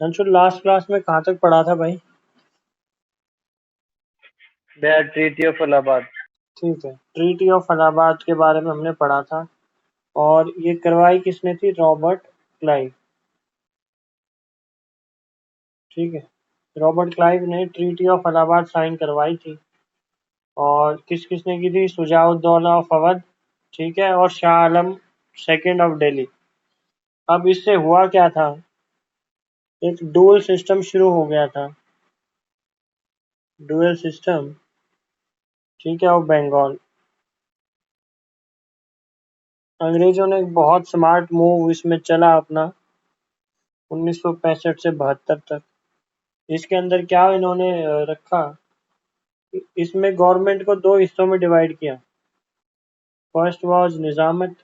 Anshul last class में कहाँ तक पढ़ा था भाई? भैया ट्रीटी ऑफ इलाहाबाद। ठीक है, ट्रीटी ऑफ इलाहाबाद के बारे में हमने पढ़ा था। और ये करवाई किसने थी? Robert Clive. ठीक है, रॉबर्ट क्लाइव ने ट्रीटी ऑफ इलाहाबाद साइन करवाई थी। और किस किसने की थी? शुजाउद्दौला ऑफ अवध, ठीक है, और शाह आलम सेकेंड ऑफ दिल्ली। अब इससे हुआ क्या था? एक डुअल सिस्टम शुरू हो गया था, डुअल सिस्टम, ठीक है, ऑफ बंगाल। अंग्रेजों ने एक बहुत स्मार्ट मूव इसमें चला अपना 1965 से 72 तक। इसके अंदर क्या इन्होंने रखा? इसमें गवर्नमेंट को दो हिस्सों में डिवाइड किया। First was Nizamat,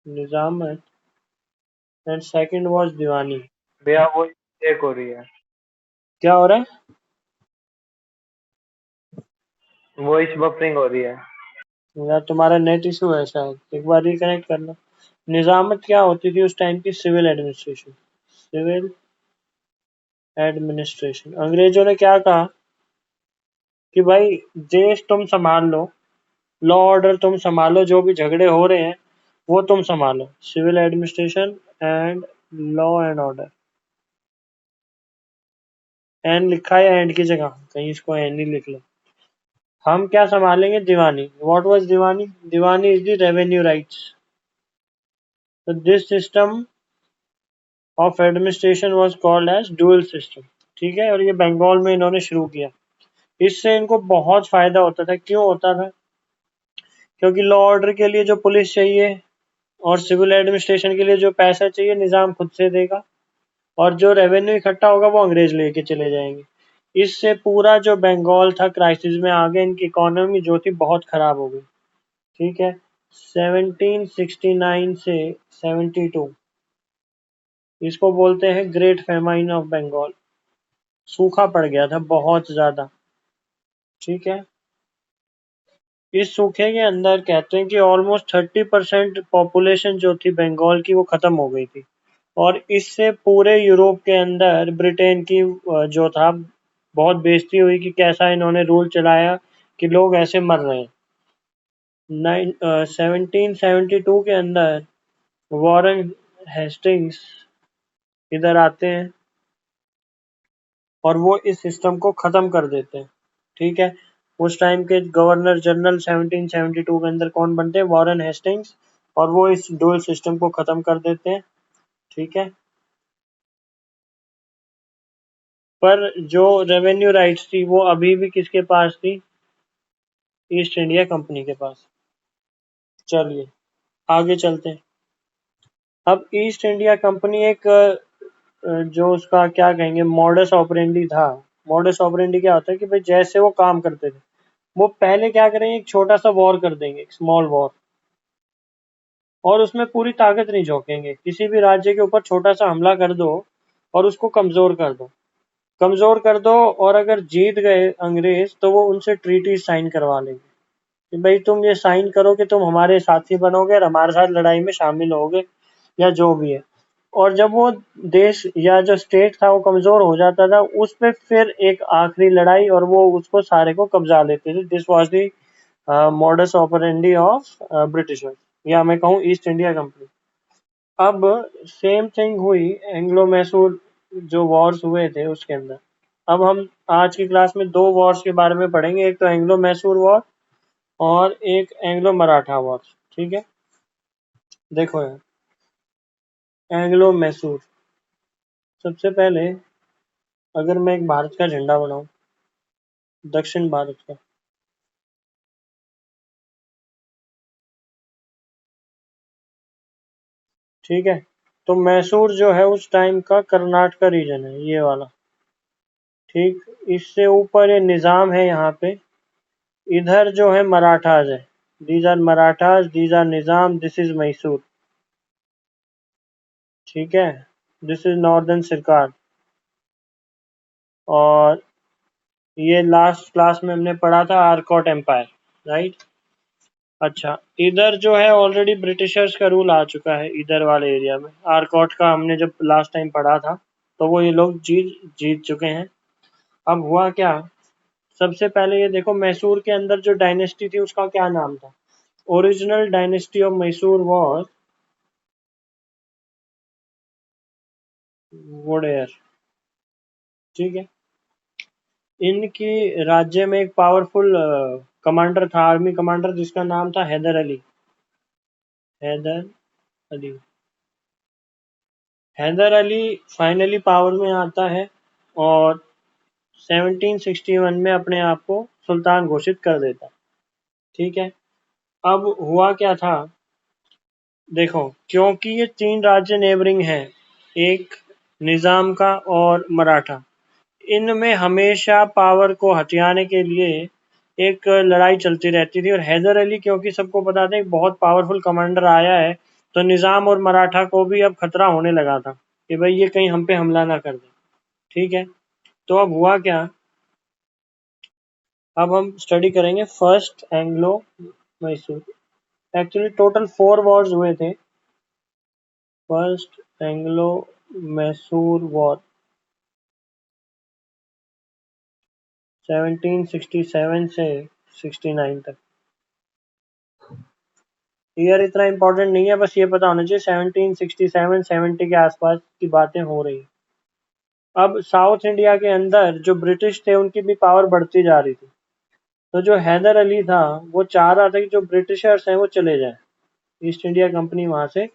Nizamat, and second was Diwani. भैया वो एक हो रही है, क्या हो रहा है? वॉइस बफरिंग हो रही है। यार तुम्हारा नेट इशू है शायद, एक बार रिकनेक्ट करना। निजामत क्या होती थी उस टाइम की? Civil administration, civil administration. अंग्रेजों ने क्या कहा कि भाई देश तुम संभाल लो, लॉ ऑर्डर तुम संभालो, जो भी झगड़े हो रहे हैं वो तुम संभालो। Civil administration and law and order. N लिखा है एंड की जगह, कहीं इसको एन ही लिख लो। हम क्या संभालेंगे? दीवानी। What was Diwani? Diwani is the revenue rights. तो this system of administration was called as dual system. ठीक है, और ये बंगाल में इन्होंने शुरू किया। इससे इनको बहुत फायदा होता था। क्यों होता था? क्योंकि लॉ ऑर्डर के लिए जो पुलिस चाहिए और सिविल एडमिनिस्ट्रेशन के लिए जो पैसा चाहिए निजाम खुद से देगा, और जो रेवेन्यू इकट्ठा होगा वो अंग्रेज लेके चले जाएंगे। इससे पूरा जो बंगाल था क्राइसिस में आ गया, इनकी इकोनॉमी जो थी बहुत खराब हो गई। ठीक है, 1769 से 72, इसको बोलते हैं ग्रेट फेमाइन ऑफ बंगाल। सूखा पड़ गया था बहुत ज्यादा। ठीक है, इस सूखे के अंदर कहते हैं कि ऑलमोस्ट 30% पॉपुलेशन जो थी बंगाल की वो खत्म हो गई थी। और इससे पूरे यूरोप के अंदर ब्रिटेन की जो था बहुत बेइज्जती हुई कि कैसा इन्होंने रूल चलाया कि लोग ऐसे मर रहे हैं। 1772 के अंदर वॉरेन हेस्टिंग्स इधर आते हैं और वो इस सिस्टम को खत्म कर देते हैं। ठीक है, उस टाइम के गवर्नर जनरल 1772 के अंदर कौन बनते हैं? Warren Hastings. और वो इस डुअल सिस्टम को खत्म कर देते हैं। ठीक है, पर जो रेवेन्यू राइट्स थी वो अभी भी किसके पास थी? ईस्ट इंडिया कंपनी के पास। चलिए आगे चलते हैं। अब ईस्ट इंडिया कंपनी एक जो उसका क्या कहेंगे मॉडस ऑपरेंडी था। मॉडस ऑपरेंडी क्या होता है कि भाई जैसे वो काम करते थे, वो पहले क्या करेंगे, एक छोटा सा वॉर कर देंगे, एक स्मॉल वॉर, और उसमें पूरी ताकत नहीं झोंकेंगे। किसी भी राज्य के ऊपर छोटा सा हमला कर दो और उसको कमजोर कर दो, कमजोर कर दो, और अगर जीत गए अंग्रेज तो वो उनसे ट्रीटी साइन करवा लेंगे कि भाई तुम ये साइन करो कि तुम हमारे साथी बनोगे और हमारे साथ लड़ाई में शामिल होगे, या जो भी है। और जब वो देश या जो स्टेट था वो कमजोर हो जाता था, उस पे फिर एक आखिरी लड़ाई, और वो उसको सारे को कब्जा लेते थे। This was the modus operandi of Britishers, या मैं कहूँ ईस्ट इंडिया कंपनी। अब सेम थिंग हुई एंग्लो मैसूर जो वॉर्स हुए थे उसके अंदर। अब हम आज की क्लास में दो वॉर्स के बारे में पढ़ेंगे, एक तो एंग्लो मैसूर वॉर और एक एंग्लो मराठा वॉर। ठीक है, देखो यार, एंग्लो मैसूर। सबसे पहले अगर मैं एक भारत का झंडा बनाऊं, दक्षिण भारत का, ठीक है, तो मैसूर जो है उस टाइम का कर्नाटका रीजन है, ये वाला। ठीक, इससे ऊपर ये निजाम है यहाँ पे। इधर जो है मराठाज है, these are Marathas, these are Nizam, this is Mysore. ठीक है, दिस इज नॉर्दर्न सरकार। और ये लास्ट क्लास में हमने पढ़ा था आर्कॉट एम्पायर, राइट। अच्छा, इधर जो है ऑलरेडी ब्रिटिशर्स का रूल आ चुका है इधर वाले एरिया में। आरकॉट का हमने जब लास्ट टाइम पढ़ा था तो वो ये लोग जीत जीत चुके हैं। अब हुआ क्या, सबसे पहले ये देखो मैसूर के अंदर जो डायनेस्टी थी उसका क्या नाम था। Original dynasty of Mysore was Wodeyar. ठीक है, इनकी राज्य में एक पावरफुल कमांडर था, आर्मी कमांडर, जिसका नाम था हैदर अली। हैदर अली। हैदर अली फाइनली पावर में आता है और 1761 में अपने आप को सुल्तान घोषित कर देता है। ठीक है, अब हुआ क्या था, देखो क्योंकि ये तीन राज्य नेबरिंग हैं, एक निजाम का और मराठा, इनमें हमेशा पावर को हथियाने के लिए एक लड़ाई चलती रहती थी। और हैदर अली क्योंकि सबको पता था कि बहुत पावरफुल कमांडर आया है, तो निजाम और मराठा को भी अब खतरा होने लगा था कि भाई ये कहीं हम पे हमला ना कर दे। ठीक है, तो अब हुआ क्या, अब हम स्टडी करेंगे first Anglo Mysore. Actually total 4 Wars हुए थे। फर्स्ट एंग्लो मैसूर वॉर 1767 से 69 तक। ईयर इतना इम्पोर्टेंट नहीं है, बस ये पता होना चाहिए 1767 70 के आसपास की बातें हो रही। अब साउथ इंडिया के अंदर जो ब्रिटिश थे उनकी भी पावर बढ़ती जा रही थी। तो जो हैदर अली था वो चाह रहा था कि जो ब्रिटिशर्स हैं वो चले जाए, ईस्ट इंडिया कंपनी वहां से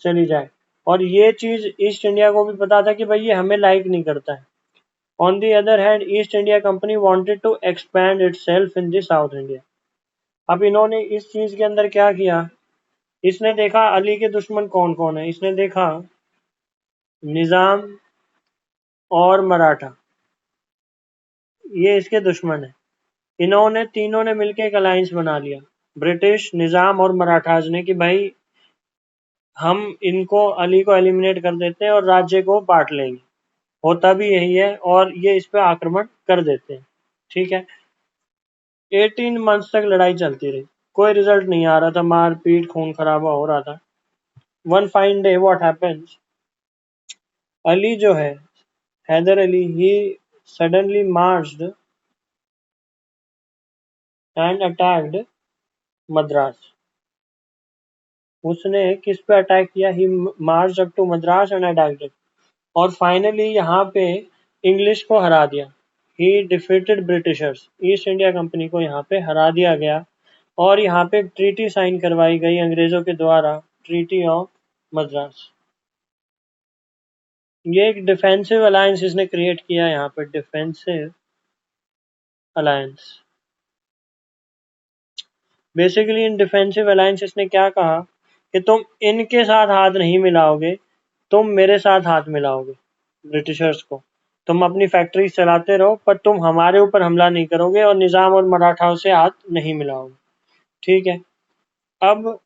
चली जाए। और ये चीज ईस्ट इंडिया को भी पता था कि भाई ये हमें लाइक नहीं करता है। On the other hand East India Company wanted to expand itself in the South India. अब इन्होंने इस चीज के अंदर क्या किया, इसने देखा अली के दुश्मन कौन कौन है, इसने देखा निजाम और मराठा, ये इसके दुश्मन है। इन्होंने तीनों ने मिलकर एक अलायंस बना लिया, ब्रिटिश, निजाम और मराठाज ने, कि भाई हम इनको, अली को एलिमिनेट कर देते हैं और राज्य को बांट लेंगे। होता भी यही है और ये इस पे आक्रमण कर देते हैं। ठीक है, 18 मंथ्स तक लड़ाई चलती रही, कोई रिजल्ट नहीं आ रहा था, मारपीट खून खराबा हो रहा था। One fine day what happens, Ali जो है, Hyder Ali, he suddenly marched and attacked Madras. उसने किस पे अटैक किया, he march up to Madras and attacked it. और फाइनली यहाँ पे इंग्लिश को हरा दिया। He defeated Britishers, East India Company को यहाँ पे हरा दिया गया। और यहाँ पे एक ट्रीटी साइन करवाई गई अंग्रेजों के द्वारा, ट्रीटी ऑफ मद्रास। ये एक डिफेंसिव अलायंस इसने क्रिएट किया यहाँ पे, डिफेंसिव अलायंस। बेसिकली इन डिफेंसिव अलायंस इसने क्या कहा कि तुम इनके साथ हाथ नहीं मिलाओगे, तुम मेरे साथ हाथ मिलाओगे, ब्रिटिशर्स को। तुम अपनी फैक्ट्रीज चलाते रहो पर तुम हमारे ऊपर हमला नहीं करोगे और निजाम और मराठाओं से हाथ नहीं मिलाओगे। ठीक है, अब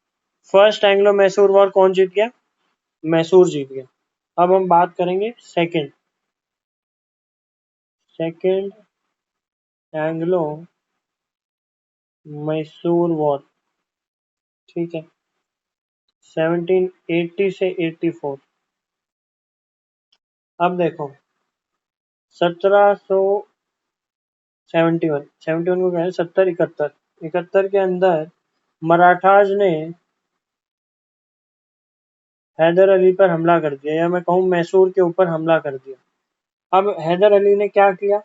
फर्स्ट एंग्लो मैसूर वॉर कौन जीत गया, मैसूर जीत गया। अब हम बात करेंगे second, second Anglo Mysore war. ठीक है, 1780 से 84। अब देखो 1771, 71 को क्या है, 70 71, 71 के अंदर मराठाज ने हैदर अली पर हमला कर दिया, या मैं कहूँ मैसूर के ऊपर हमला कर दिया। अब हैदर अली ने क्या किया,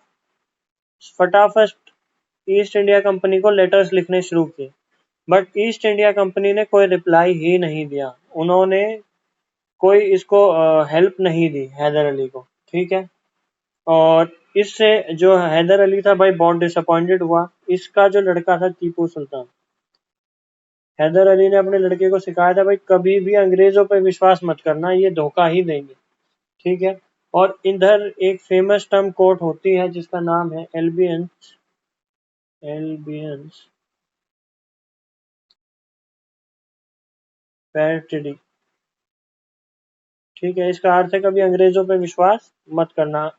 फटाफट ईस्ट इंडिया कंपनी को लेटर्स लिखने शुरू किए, बट ईस्ट इंडिया कंपनी ने कोई रिप्लाई ही नहीं दिया। उन्होंने कोई इसको हेल्प नहीं दी हैदर अली को। ठीक है, और इससे जो हैदर अली था भाई बहुत डिसअपॉइंटेड हुआ। इसका जो लड़का था टीपू सुल्तान, हैदर अली ने अपने लड़के को सिखाया था भाई कभी भी अंग्रेजों पर विश्वास मत करना, ये धोखा ही देंगे। ठीक है, और इधर एक फेमस टर्म कोट होती है जिसका नाम है एल्बियंस, एल्बियंस पैट्रिडी। ठीक है, इसका अर्थ है कभी अंग्रेजों पे विश्वास मत करना।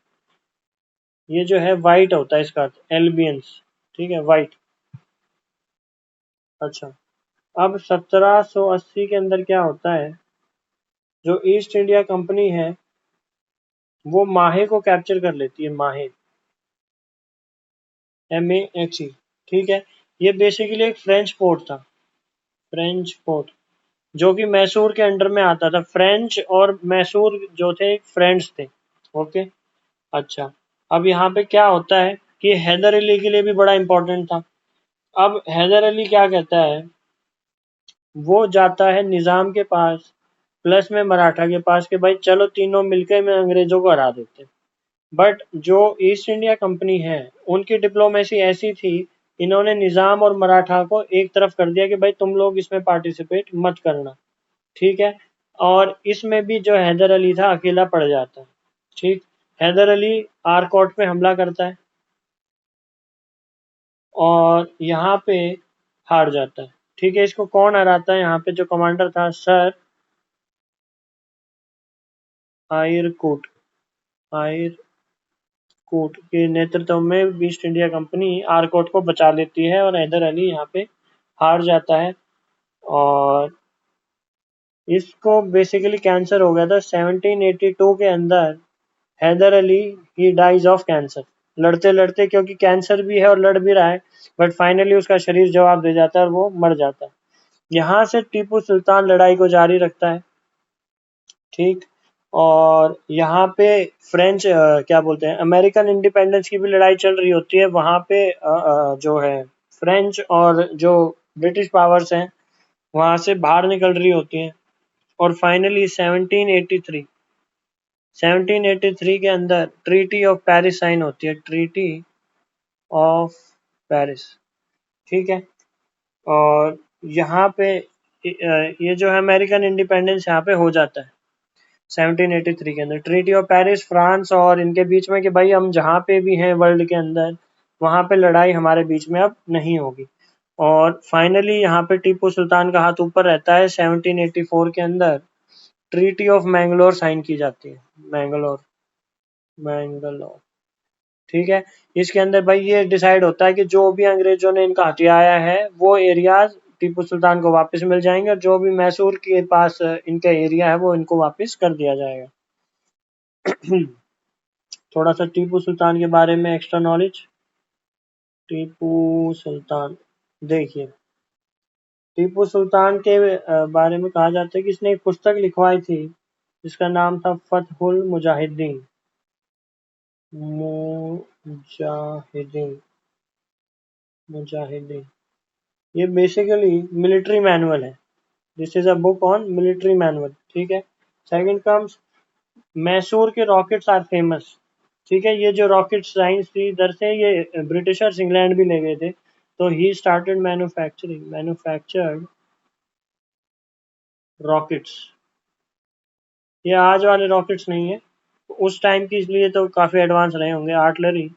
ये जो है वाइट होता है इसका अर्थ, एल्बियंस। ठीक है, वाइट। अच्छा, अब 1780 के अंदर क्या होता है, जो ईस्ट इंडिया कंपनी है वो माहे को कैप्चर कर लेती है, माहे, MAHE। ठीक है, ये बेसिकली एक फ्रेंच पोर्ट था, फ्रेंच पोर्ट, जो कि मैसूर के अंडर में आता था। फ्रेंच और मैसूर जो थे फ्रेंड्स थे। ओके, अच्छा, अब यहाँ पे क्या होता है कि हैदर अली के लिए भी बड़ा इंपॉर्टेंट था। अब हैदर अली क्या कहता है, वो जाता है निजाम के पास प्लस में मराठा के पास कि भाई चलो तीनों मिलकर में अंग्रेजों को हरा देते। बट जो ईस्ट इंडिया कंपनी है उनकी डिप्लोमेसी ऐसी थी, इन्होंने निजाम और मराठा को एक तरफ कर दिया कि भाई तुम लोग इसमें पार्टिसिपेट मत करना। ठीक है, और इसमें भी जो हैदर अली था अकेला पड़ जाता है। ठीक, हैदर अली आरकोट पे हमला करता है और यहाँ पे हार जाता है। ठीक है, इसको कौन हराता है, यहाँ पे जो कमांडर था सर आयरकूट, आयरकूट के नेतृत्व में ईस्ट इंडिया कंपनी आरकोट को बचा लेती है और हैदर अली यहाँ पे हार जाता है। और इसको बेसिकली कैंसर हो गया था 1782 के अंदर। Hyder Ali he dies of cancer, लड़ते लड़ते, क्योंकि कैंसर भी है और लड़ भी रहा है, बट फाइनली उसका शरीर जवाब दे जाता है और वो मर जाता है। यहाँ से टीपू सुल्तान लड़ाई को जारी रखता है। ठीक, और यहाँ पे फ्रेंच क्या बोलते हैं, अमेरिकन इंडिपेंडेंस की भी लड़ाई चल रही होती है। वहाँ पे जो है फ्रेंच और जो ब्रिटिश पावर्स हैं वहाँ से बाहर निकल रही होती हैं। और फाइनली 1783 के अंदर ट्रीटी ऑफ पेरिस साइन होती है, ट्रीटी ऑफ पेरिस। ठीक है, और यहाँ पे ये जो है अमेरिकन इंडिपेंडेंस यहाँ पे हो जाता है 1783 के अंदर। ट्रीटी ऑफ पेरिस फ्रांस और इनके बीच में कि भाई हम जहाँ पे भी हैं वर्ल्ड के अंदर वहाँ पे लड़ाई हमारे बीच में अब नहीं होगी। और फाइनली यहाँ पे टीपू सुल्तान का हाथ ऊपर रहता है। 1784 के अंदर ट्रीटी ऑफ मैंगलोर साइन की जाती है, मैंगलोर, मैंगलोर। ठीक है, इसके अंदर भाई ये डिसाइड होता है कि जो भी अंग्रेजों ने इनका हथियाया है वो एरियाज टीपू सुल्तान को वापस मिल जाएंगे और जो भी मैसूर के पास इनका एरिया है वो इनको वापस कर दिया जाएगा। थोड़ा सा टीपू सुल्तान के बारे में एक्स्ट्रा नॉलेज। टीपू सुल्तान, देखिए, टीपू सुल्तान के बारे में कहा जाता है कि इसने एक पुस्तक लिखवाई थी जिसका नाम था फतहुल मुजाहिदीन, मुजाहिदीन, मुजाहिदीन। ये बेसिकली मिलिट्री मैनुअल है। This is a book on military manual. ठीक है, सेकंड कम्स मैसूर के रॉकेट्स आर फेमस। ठीक है, ये जो रॉकेट साइंस थी इधर से ये ब्रिटिशर्स इंग्लैंड भी ले गए थे, तो ही स्टार्टेड मैन्युफैक्चर्ड रॉकेट्स। ये आज वाले रॉकेट्स नहीं है, उस टाइम की, इसलिए तो काफी एडवांस रहे होंगे। आर्टिलरी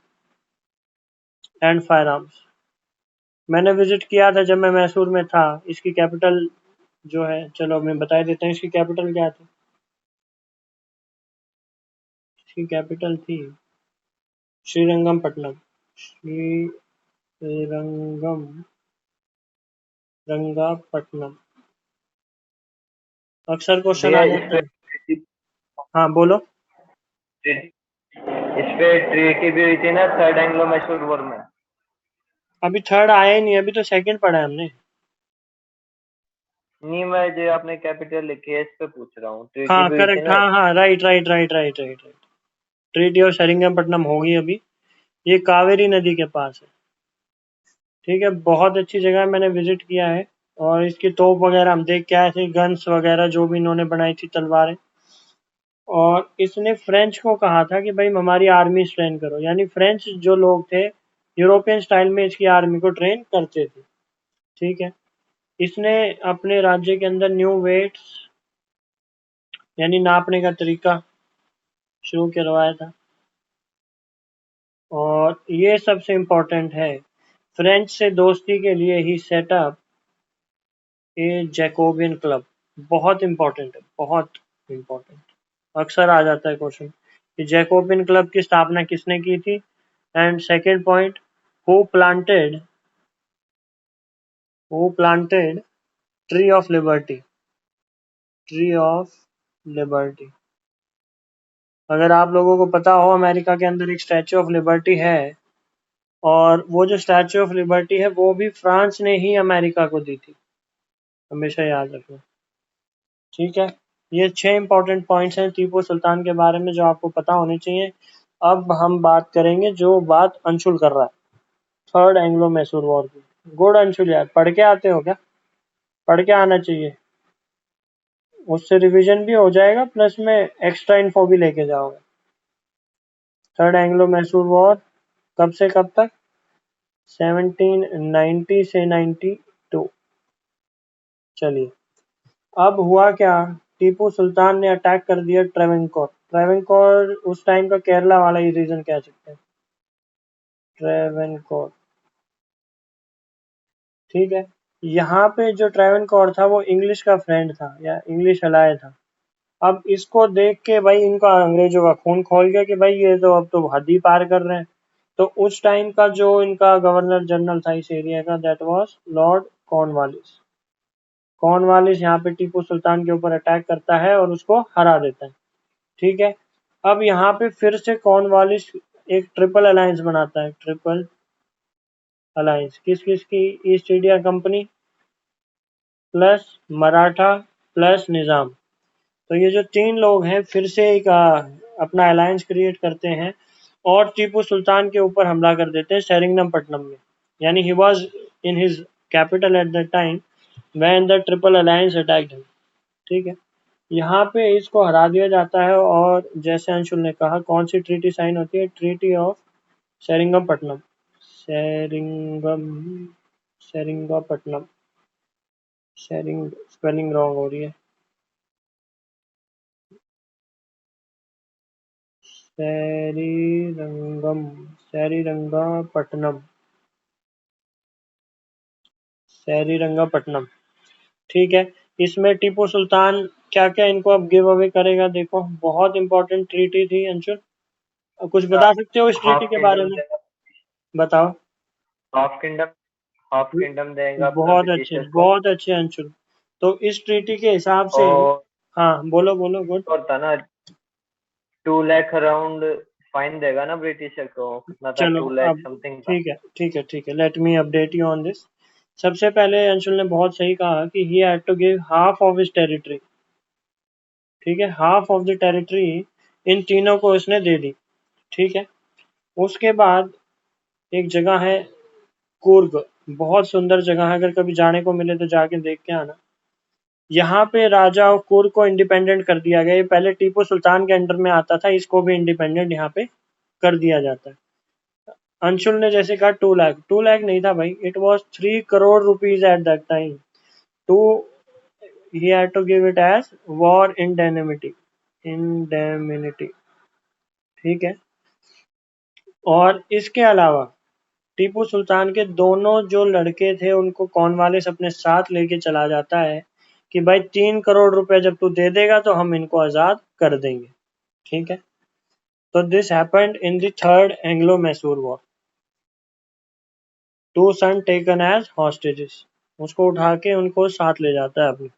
एंड फायर आर्म्स, मैंने विजिट किया था जब मैं मैसूर में था। इसकी कैपिटल जो है, चलो मैं बता देता हूँ इसकी कैपिटल क्या थी। इसकी कैपिटल थी श्रीरंगपट्टनम, श्रीरंगम, रंगापट्टनम। अक्सर क्वेश्चन भैया आ इस जाता पे है। हाँ बोलो। इस पे ट्रीटी भी हुई थी ना थर्ड एंग्लो मैसूर वॉर में। अभी थर्ड आया ही नहीं, अभी तो सेकंड पढ़ा है हमने। नहीं, मैं जो आपने कैपिटल लिखी है इस पे पूछ रहा हूँ, ट्रीटी हाँ भी हुई थी करेक्ट, ना। हाँ हाँ, right right right right right right. Treaty of Seringapatam होगी अभी। ये कावेरी नदी के पास है। ठीक है, बहुत अच्छी जगह है, मैंने विजिट किया है। और इसकी तोप वगैरह हम देख के आए थे, गन्स वगैरह जो भी इन्होंने बनाई थी, तलवारें। और इसने फ्रेंच को कहा था कि भाई हमारी आर्मी ट्रेन करो, यानी फ्रेंच जो लोग थे यूरोपियन स्टाइल में इसकी आर्मी को ट्रेन करते थे। ठीक है, इसने अपने राज्य के अंदर न्यू वेट्स यानी नापने का तरीका शुरू करवाया था। और ये सबसे इम्पोर्टेंट है, फ्रेंच से दोस्ती के लिए ही सेटअप ए जैकोबियन क्लब। बहुत इम्पोर्टेंट है, बहुत इम्पोर्टेंट। अक्सर आ जाता है क्वेश्चन कि जैकोबियन क्लब की स्थापना किसने की थी। And second point, who planted tree of liberty, tree of liberty. अगर आप लोगों को पता हो, अमेरिका के अंदर एक स्टैच्यू ऑफ लिबर्टी है, और वो जो स्टैच्यू ऑफ लिबर्टी है वो भी फ्रांस ने ही अमेरिका को दी थी, हमेशा याद रखना। ठीक है, ये 6 इंपॉर्टेंट पॉइंट्स हैं टीपू सुल्तान के बारे में जो आपको पता होने चाहिए। अब हम बात करेंगे जो बात अंशुल कर रहा है, थर्ड एंग्लो मैसूर वॉर की। गुड अंशुल यार, पढ़ के आते हो क्या? पढ़ के आना चाहिए, उससे रिवीजन भी हो जाएगा, प्लस में एक्स्ट्रा इन्फो भी लेके जाओगे। थर्ड एंग्लो मैसूर वॉर कब से कब तक? 1790 से 92। चलिए, अब हुआ क्या, टीपू सुल्तान ने अटैक कर दिया ट्रेवेंकोर। ट्रेवेंकोर उस टाइम का केरला वाला ही रीजन कह सकते हैं, ट्रेवेंकोर। ठीक है, यहाँ पे जो ट्रेवेंकोर था वो इंग्लिश का फ्रेंड था या इंग्लिश अलाय था। अब इसको देख के भाई इनका अंग्रेजों का खून खोल गया कि भाई ये तो अब तो हद ही पार कर रहे हैं। तो उस टाइम का जो इनका गवर्नर जनरल था इस एरिया का, that was Lord Cornwallis. Cornwallis यहाँ पे टीपू सुल्तान के ऊपर अटैक करता है और उसको हरा देता है। ठीक है, अब यहाँ पे फिर से कॉर्नवालिस एक ट्रिपल अलायंस बनाता है। ट्रिपल अलायंस किस किस की? East India Company plus Maratha plus Nizam. तो ये जो 3 लोग हैं फिर से एक अपना अलायंस क्रिएट करते हैं और टीपू सुल्तान के ऊपर हमला कर देते हैं सेरिंगनमपट्टनम में। यानी he was in his capital at the time when the triple alliance attacked him. ठीक है, यहाँ पे इसको हरा दिया जाता है और जैसे अंशुल ने कहा, कौन सी ट्रीटी साइन होती है? Treaty of Seringapatam. Seringam Seringapatam, Sering spelling wrong हो रही है। सेरीरंगम, सेरीरंगापट्टनम, सेरीरंगापट्टनम। ठीक है, इसमें टीपू सुल्तान क्या क्या इनको अब गिव अवे करेगा। देखो, बहुत इंपॉर्टेंट ट्रीटी थी अंशुल, कुछ बता सकते हो इस ट्रीटी हाफ के बारे किंगडम में? देगा, बताओ। हाफ किंगडम, हाफ किंगडम देगा अपना बहुत अच्छे, ब्रिटिशर्स को। बहुत अच्छे अंशुल। तो इस ट्रीटी के हिसाब से, और हाँ बोलो बोलो, गुड। और था ना, 2 लाख अराउंड फाइन देगा ना ब्रिटिशर को, कितना था, चलो 2 लाख अब, समथिंग था। ठीक है ठीक है ठीक है, let me update you on this. सबसे पहले अंशुल ने बहुत सही कहा कि he had to give half of his territory. ठीक है, हाफ ऑफ द टेरिटरी इन तीनों को इसने दे दी। ठीक है, उसके बाद एक जगह है कुर्ग, बहुत सुंदर जगह है, अगर कभी जाने को मिले तो जाके देख के आना। यहाँ पे राजा और कुर्ग को इंडिपेंडेंट कर दिया गया। ये पहले टीपू सुल्तान के अंडर में आता था, इसको भी इंडिपेंडेंट यहाँ पे कर दिया जाता है। अंशुल ने जैसे कहा 2 लाख, 2 लाख नहीं था भाई, it was 3 crore rupees at that time. To he had to give it as war indemnity, indemnity। ठीक है, और इसके अलावा टीपू सुल्तान के दोनों जो लड़के थे उनको कॉर्नवालिस अपने साथ लेके चला जाता है कि भाई 3 करोड़ रुपए जब तू दे देगा तो हम इनको आजाद कर देंगे। ठीक है, तो this happened in the third Anglo Mysore war. 2 son taken as hostages, उसको उठा के उनको साथ ले जाता है अपने।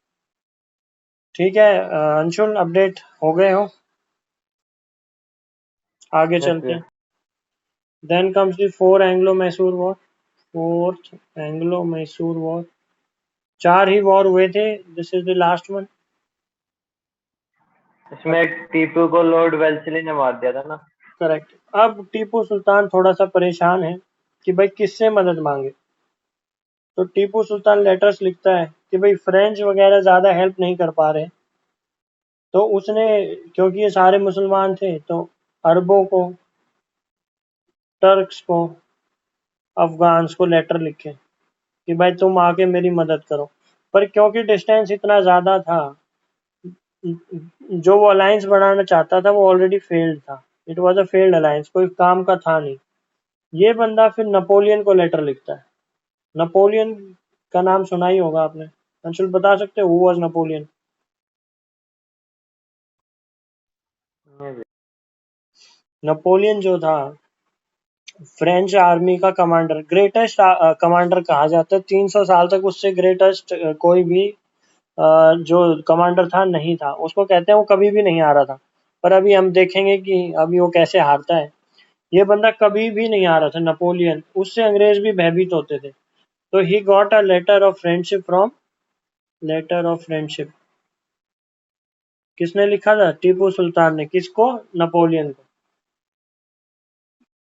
ठीक है, अंशुल अपडेट हो गए हो? आगे यस चलते भैया। हैं। Then comes the four Anglo Mysore war. Fourth Anglo Mysore war, 4 ही वॉर हुए थे, this is the last one. इसमें टीपू को लॉर्ड वेल्सली ने मार दिया था ना। करेक्ट। अब टीपू सुल्तान थोड़ा सा परेशान है कि भाई किससे मदद मांगे। तो टीपू सुल्तान लेटर्स लिखता है कि भाई फ्रेंच वगैरह ज्यादा हेल्प नहीं कर पा रहे। तो उसने, क्योंकि ये सारे मुसलमान थे, तो अरबों को, टर्क्स को, अफगान्स को लेटर लिखे कि भाई तुम आके मेरी मदद करो। पर क्योंकि डिस्टेंस इतना ज्यादा था, जो वो अलायंस बनाना चाहता था वो ऑलरेडी फेल्ड था। It was a failed alliance, कोई काम का था नहीं। ये बंदा फिर नेपोलियन को लेटर लिखता है। नेपोलियन का नाम सुना ही होगा आपने, अंशुल बता सकते हो हु वाज नेपोलियन? नहीं भैया। नेपोलियन जो था फ्रेंच आर्मी का कमांडर, ग्रेटेस्ट कमांडर कहा जाता है। 300 साल तक उससे ग्रेटेस्ट कोई भी जो कमांडर था नहीं था, उसको कहते हैं वो कभी भी नहीं हारा था। पर अभी हम देखेंगे कि अभी वो कैसे हारता है। ये बंदा कभी भी नहीं हारा था, नेपोलियन, उससे अंग्रेज भी भयभीत होते थे। तो he got a letter of friendship from, letter of friendship किसने लिखा था? टीपू सुल्तान ने। किसको? नेपोलियन को।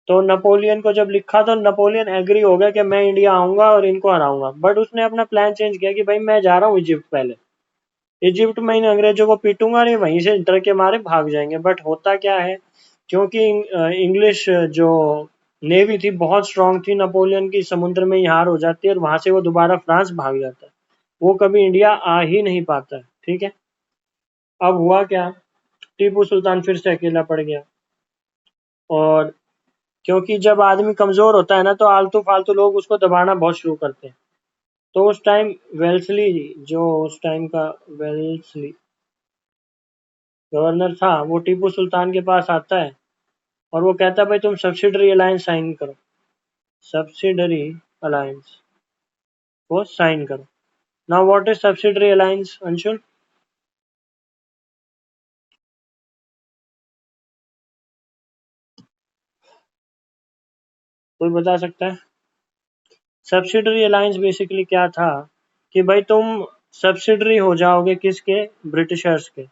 तो नेपोलियन को जब लिखा तो नेपोलियन एग्री हो गया कि मैं इंडिया आऊंगा और इनको हराऊंगा। बट उसने अपना प्लान चेंज किया कि भाई मैं जा रहा हूँ इजिप्ट पहले, इजिप्ट में इन अंग्रेजों को पीटूंगा और ये वहीं से डर के मारे भाग जाएंगे। बट होता क्या है, क्योंकि इंग्लिश जो नेवी थी बहुत स्ट्रांग थी, नेपोलियन की समुद्र में ही हार हो जाती है और वहां से वो दोबारा फ्रांस भाग जाता है। वो कभी इंडिया आ ही नहीं पाता है। ठीक है। अब हुआ क्या, टीपू सुल्तान फिर से अकेला पड़ गया। और क्योंकि जब आदमी कमजोर होता है ना तो आलतू फालतू लोग उसको दबाना बहुत शुरू करते हैं। तो उस टाइम वेल्सली, जो उस टाइम का वेल्सली गवर्नर था, वो टीपू सुल्तान के पास आता है और वो कहता है भाई तुम सब्सिडरी अलायंस साइन करो, सब्सिडरी अलायंस को साइन करो। Now what is subsidiary alliance, Anshul? कोई बता सकता है? सब्सिडरी अलायंस बेसिकली क्या था कि भाई तुम सब्सिडरी हो जाओगे किसके? ब्रिटिशर्स के।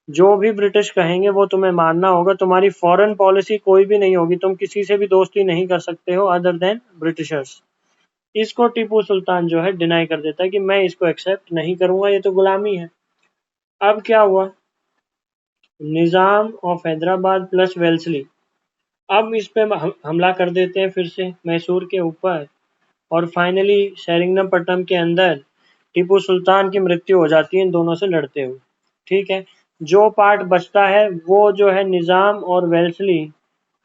जो भी ब्रिटिश कहेंगे वो तुम्हें मानना होगा, तुम्हारी फॉरेन पॉलिसी कोई भी नहीं होगी, तुम किसी से भी दोस्ती नहीं कर सकते हो अदर देन ब्रिटिशर्स। इसको टीपू सुल्तान जो है डिनाई कर देता है कि मैं इसको एक्सेप्ट नहीं करूंगा, ये तो गुलामी है। अब क्या हुआ, निजाम ऑफ हैदराबाद प्लस वेल्सली अब इस पे हमला कर देते हैं फिर से मैसूर के ऊपर। और फाइनली सेरिंगनापट्टनम के अंदर टीपू सुल्तान की मृत्यु हो जाती है इन दोनों से लड़ते हुए। ठीक है। जो पार्ट बचता है वो जो है निजाम और वेल्सली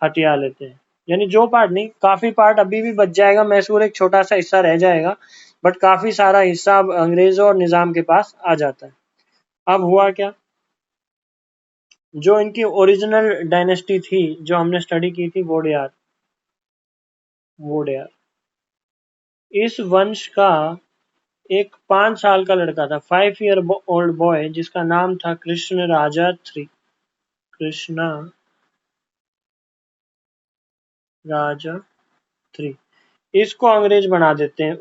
हथिया लेते हैं। यानी जो पार्ट नहीं, काफी पार्ट अभी भी बच जाएगा, मैसूर एक छोटा सा हिस्सा रह जाएगा, बट काफी सारा हिस्सा अब अंग्रेजों और निजाम के पास आ जाता है। अब हुआ क्या, जो इनकी ओरिजिनल डायनेस्टी थी जो हमने स्टडी की थी, वोडेयार, वोडेयार, इस वंश का एक 5 साल का लड़का था, 5 ईयर ओल्ड बॉय, जिसका नाम था कृष्ण राजा थ्री, कृष्णा राजा थ्री। इसको अंग्रेज बना देते हैं,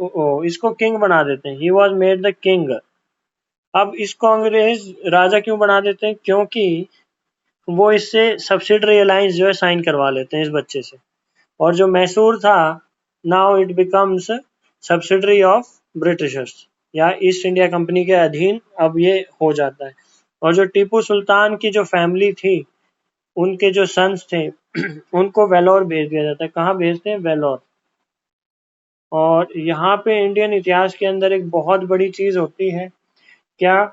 इसको किंग बना देते हैं। He was made the king. अब इसको अंग्रेज राजा क्यों बना देते हैं? क्योंकि वो इससे सब्सिडरी अलायंस जो है साइन करवा लेते हैं इस बच्चे से। और जो मैसूर था, now it becomes subsidiary of Britishers, या ईस्ट इंडिया कंपनी के अधीन अब ये हो जाता है। और जो टीपू सुल्तान की जो फैमिली थी, उनके जो सन्स थे उनको वेलोर भेज दिया जाता है। कहाँ भेजते हैं? वेलोर। और यहाँ पे इंडियन इतिहास के अंदर एक बहुत बड़ी चीज होती है, क्या,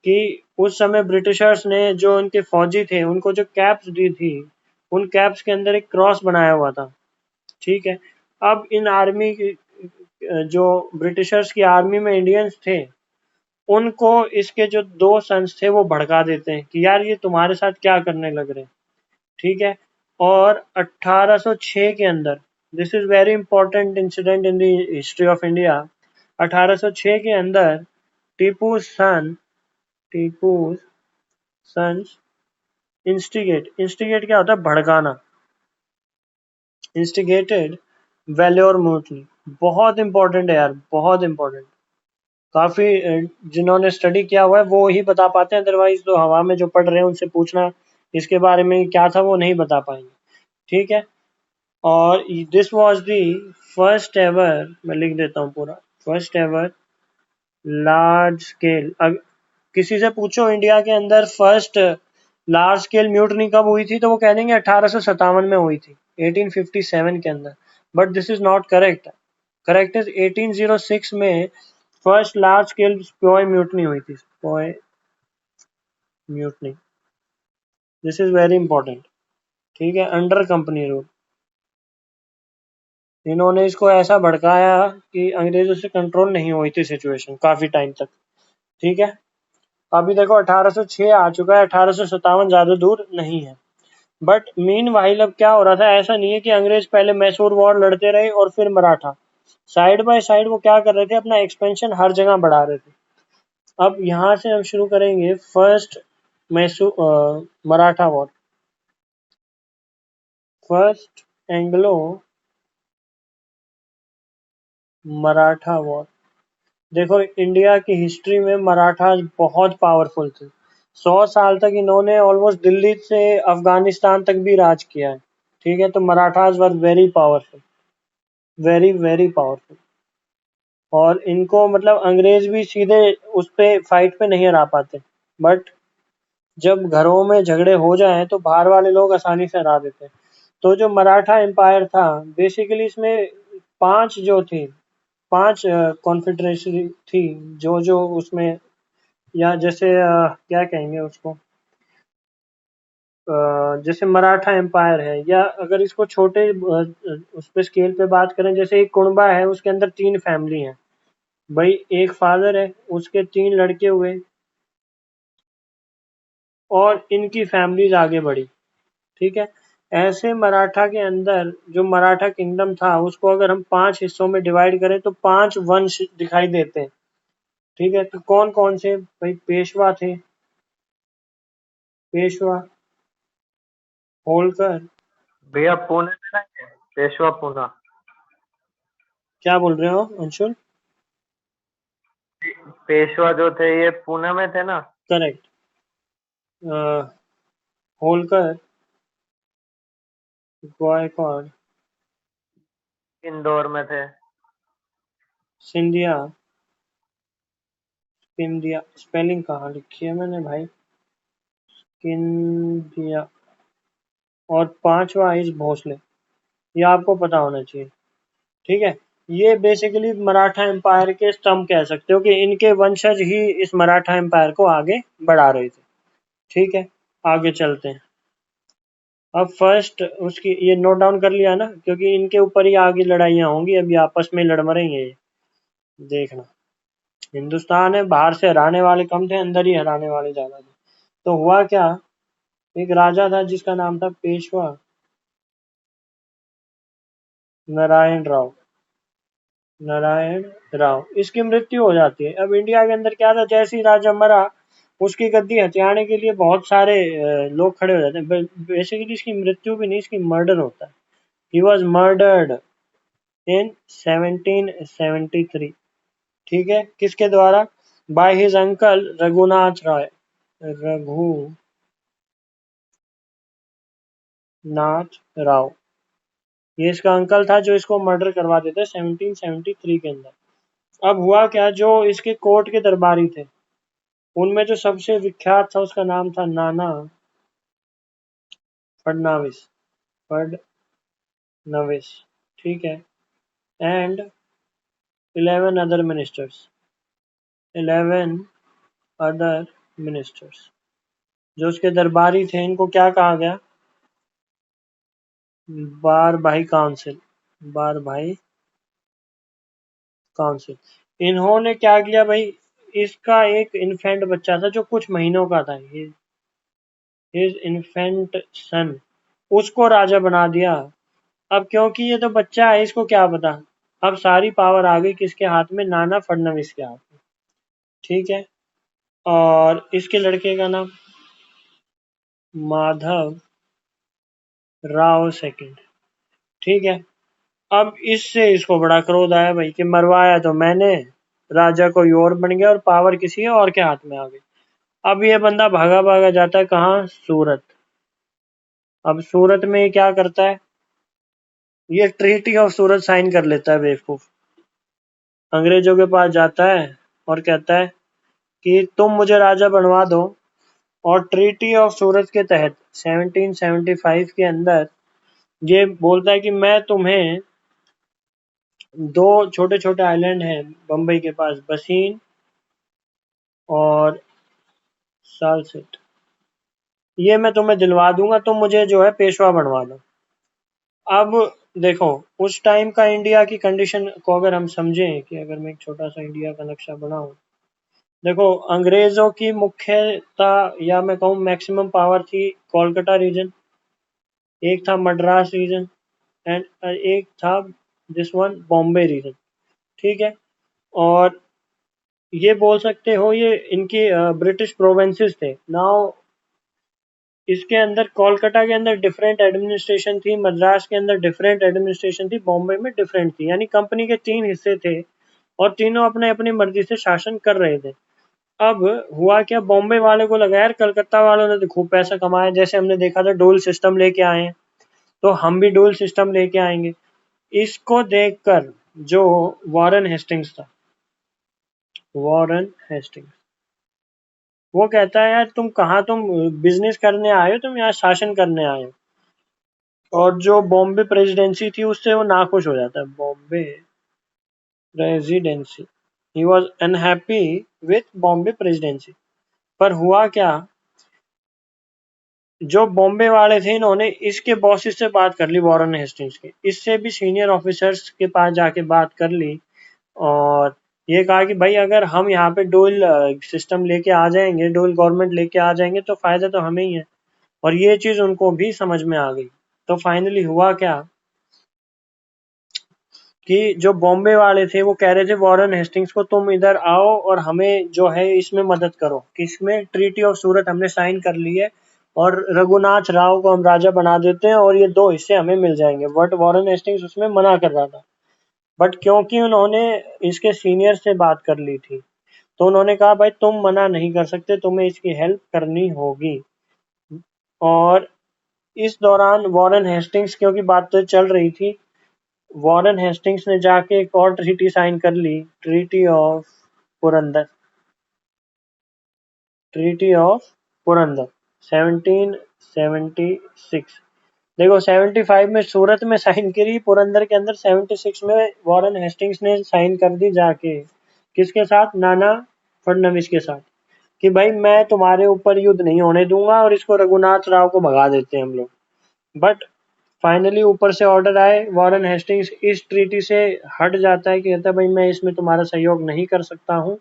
कि उस समय ब्रिटिशर्स ने जो उनके फौजी थे उनको जो कैप्स दी थी, उन कैप्स के अंदर एक क्रॉस बनाया हुआ था। ठीक है। अब इन आर्मी की, जो ब्रिटिशर्स की आर्मी में इंडियंस थे, उनको इसके जो दो सन्स थे वो भड़का देते हैं कि यार ये तुम्हारे साथ क्या करने लग रहे हैं। ठीक है। और 1806 के अंदर, this is very important incident in the history of India, 1806 के अंदर Tipu son, Tipu sons instigate, instigate क्या होता है? भड़काना। Instigated Vellore movement. बहुत इंपॉर्टेंट है यार, बहुत इंपॉर्टेंट। काफी जिन्होंने स्टडी किया हुआ है वो ही बता पाते हैं, अदरवाइज तो हवा में जो पढ़ रहे हैं उनसे पूछना इसके बारे में क्या था वो नहीं बता पाएंगे। ठीक है। और this was the first ever, मैं लिख देता हूँ पूरा, फर्स्ट एवर लार्ज स्केल। अब किसी से पूछो इंडिया के अंदर फर्स्ट लार्ज स्केल म्यूटनी कब हुई थी, तो वो कह देंगे 1857 में हुई थी, 1857 के अंदर। But this is not correct. Correct is 1806 में फर्स्ट लार्ज स्केल स्पॉय म्यूटनी हुई थी, स्पॉय mutiny. This is very important. ठीक है। Under company rule. इन्होंने इसको ऐसा भड़काया कि अंग्रेजों से कंट्रोल नहीं हुई थी सिचुएशन काफी टाइम तक। ठीक है। अभी देखो 1806 आ चुका है, 1857 ज्यादा दूर नहीं है। बट मीन वाइल अब क्या हो रहा था, ऐसा नहीं है कि अंग्रेज पहले मैसूर वॉर लड़ते रहे और फिर मराठा, साइड बाय साइड वो क्या कर रहे थे, अपना एक्सपेंशन हर जगह बढ़ा रहे थे। अब यहाँ से हम शुरू करेंगे first Mysore Maratha war, first Anglo Maratha war. देखो इंडिया की हिस्ट्री में मराठास बहुत पावरफुल थे। 100 साल तक इन्होंने ऑलमोस्ट दिल्ली से अफगानिस्तान तक भी राज किया है। ठीक है, तो Marathas were very powerful, very very powerful. और इनको मतलब अंग्रेज भी सीधे उस पे फाइट पे नहीं हरा पाते, बट जब घरों में झगड़े हो जाएं तो बाहर वाले लोग आसानी से हरा देते हैं। तो जो मराठा एम्पायर था, बेसिकली इसमें पांच जो थी, पांच कॉन्फेडरेशन थी, जो जो उसमें, या जैसे क्या कहेंगे उसको, जैसे मराठा एम्पायर है, या अगर इसको छोटे उस पे स्केल पे बात करें, जैसे एक कुनबा है, उसके अंदर 3 फैमिली हैं भाई, एक फादर है, उसके 3 लड़के हुए, और इनकी फैमिलीज आगे बढ़ी। ठीक है, ऐसे मराठा के अंदर जो मराठा किंगडम था, उसको अगर हम 5 हिस्सों में डिवाइड करें तो 5 वंश दिखाई देते हैं। ठीक है, तो कौन कौन से भाई, पेशवा थे, पेशवा, होलकर। भैया पुणे में नहीं है, पेशवा पुना। क्या बोल रहे हो अंशुल? पेशवा जो थे ये पुणे में थे ना। करेक्ट। होलकर, गायकवाड़, इंदौर में थे। सिंधिया, सिंधिया, स्पेलिंग कहाँ लिखी है मैंने भाई, सिंधिया। और 5वां इस भोसले, ये आपको पता होना चाहिए। ठीक है, ये बेसिकली मराठा एम्पायर के स्तंभ कह सकते हो, कि इनके वंशज ही इस मराठा एम्पायर को आगे बढ़ा रहे थे। ठीक है, आगे चलते हैं। अब फर्स्ट उसकी ये नोट डाउन कर लिया ना, क्योंकि इनके ऊपर ही आगे लड़ाइयाँ होंगी, अभी आपस में लड़ मरेंगे ये, देखना। हिंदुस्तान है, बाहर से हराने वाले कम थे, अंदर ही हराने वाले ज्यादा थे। तो हुआ क्या, एक राजा था जिसका नाम था पेशवा नारायण राव, नारायण राव, इसकी मृत्यु हो जाती है। अब इंडिया के अंदर क्या था, जैसे ही राजा मरा, उसकी गद्दी हथियाने के लिए बहुत सारे लोग खड़े हो जाते हैं। बेसिकली इसकी मृत्यु भी नहीं, इसकी मर्डर होता है। ही वॉज मर्डर्ड इन 1773। ठीक है, किसके द्वारा, बाय हिज अंकल रघुनाथ राय, रघुनाथ राव। ये इसका अंकल था जो इसको मर्डर करवा देता है 1773 के अंदर। अब हुआ क्या, जो इसके कोर्ट के दरबारी थे, उनमें जो सबसे विख्यात था उसका नाम था नाना फडनाविस, फडनविस। ठीक है, एंड 11 अदर मिनिस्टर्स, जो उसके दरबारी थे, इनको क्या कहा गया, बार भाई काउंसिल, बार भाई काउंसिल। इन्होंने क्या किया भाई, इसका एक इन्फेंट बच्चा था जो कुछ महीनों का था, हिज इन्फेंट सन, उसको राजा बना दिया। अब क्योंकि ये तो बच्चा है, इसको क्या पता, अब सारी पावर आ गई किसके हाथ में, नाना फडणवीस के हाथ में। ठीक है, और इसके लड़के का नाम माधव राव सेकंड। ठीक है, अब इससे इसको बड़ा क्रोध आया भाई, कि मरवाया तो मैंने, राजा कोई और बन गया और पावर किसी और के हाथ में आ गई। अब ये बंदा भागा भागा जाता है कहाँ, सूरत। अब सूरत में ये क्या करता है, ये ट्रीटी ऑफ सूरत साइन कर लेता है बेवकूफ। अंग्रेजों के पास जाता है और कहता है कि तुम मुझे राजा बनवा दो, और ट्रीटी ऑफ सूरत के तहत 1775 के अंदर ये बोलता है कि मैं तुम्हें 2 छोटे-छोटे आइलैंड हैं बम्बई के पास, बसीन और सालसेट, ये मैं तुम्हें दिलवा दूंगा, तुम मुझे जो है पेशवा बनवा दो। अब देखो, उस टाइम का इंडिया की कंडीशन को अगर हम समझें, कि अगर मैं एक छोटा सा इंडिया का नक्शा बनाऊं, देखो अंग्रेजों की मुख्यता, या मैं कहूँ मैक्सिमम पावर थी कोलकाता रीजन, एक था मद्रास रीजन एंड एक था दिस वन बॉम्बे रीजन। ठीक है, और ये बोल सकते हो ये इनकी ब्रिटिश प्रोविंसेस थे। नाउ इसके अंदर कोलकाता के अंदर डिफरेंट एडमिनिस्ट्रेशन थी, मद्रास के अंदर डिफरेंट एडमिनिस्ट्रेशन थी, बॉम्बे में डिफरेंट थी, यानी कंपनी के 3 हिस्से थे और तीनों अपने अपनी मर्जी से शासन कर रहे थे। अब हुआ क्या, बॉम्बे वाले को लगा यार कलकत्ता वालों ने तो खूब पैसा कमाया, जैसे हमने देखा था डोल सिस्टम लेके आए हैं तो हम भी डोल सिस्टम लेके आएंगे। इसको देखकर जो वॉरेन हेस्टिंग्स था, वॉरेन हेस्टिंग्स, वो कहता है यार तुम कहाँ, तुम बिजनेस करने आए हो, तुम यहाँ शासन करने आए हो। और जो बॉम्बे प्रेसिडेंसी थी उससे वो नाखुश हो जाता है, Bombay presidency, he was unhappy with Bombay presidency. पर हुआ क्या, जो बॉम्बे वाले थे इन्होंने इसके बॉसेस से बात कर ली, वॉरेन हेस्टिंग्स के, इससे भी सीनियर ऑफिसर्स के पास जाके बात कर ली और ये कहा कि भाई अगर हम यहाँ पे डोल सिस्टम लेके आ जाएंगे, डोल गवर्नमेंट लेके आ जाएंगे तो फायदा तो हमें ही है। और ये चीज उनको भी समझ में आ गई। तो फाइनली हुआ क्या कि जो बॉम्बे वाले थे वो कह रहे थे वॉरेन हेस्टिंग्स को तुम इधर आओ और हमें जो है इसमें मदद करो, किसमें, ट्रीटी ऑफ सूरत हमने साइन कर ली है और रघुनाथ राव को हम राजा बना देते हैं और ये 2 हिस्से हमें मिल जाएंगे। बट वॉरेन हेस्टिंग्स उसमें मना कर रहा था। बट क्योंकि उन्होंने इसके सीनियर से बात कर ली थी तो उन्होंने कहा भाई तुम मना नहीं कर सकते, तुम्हें इसकी हेल्प करनी होगी। और इस दौरान वॉरेन हेस्टिंग्स, क्योंकि बात तो चल रही थी, वॉरेन हेस्टिंग्स ने जाके एक और ट्रीटी साइन कर ली, treaty of Purandar, treaty of Purandar 1776। देखो 75 में सूरत में साइन करी, पुरंदर के अंदर 76 में वॉरेन हेस्टिंग्स ने साइन कर दी जाके, किसके साथ, नाना फडणवीस के साथ, कि भाई मैं तुम्हारे ऊपर युद्ध नहीं होने दूंगा और इसको रघुनाथ राव को भगा देते हैं हम लोग। बट फाइनली ऊपर से ऑर्डर आए, वॉरेन हेस्टिंग्स इस ट्रीटी से हट जाता है कि कहता है भाई मैं इसमें तुम्हारा सहयोग नहीं कर सकता हूँ,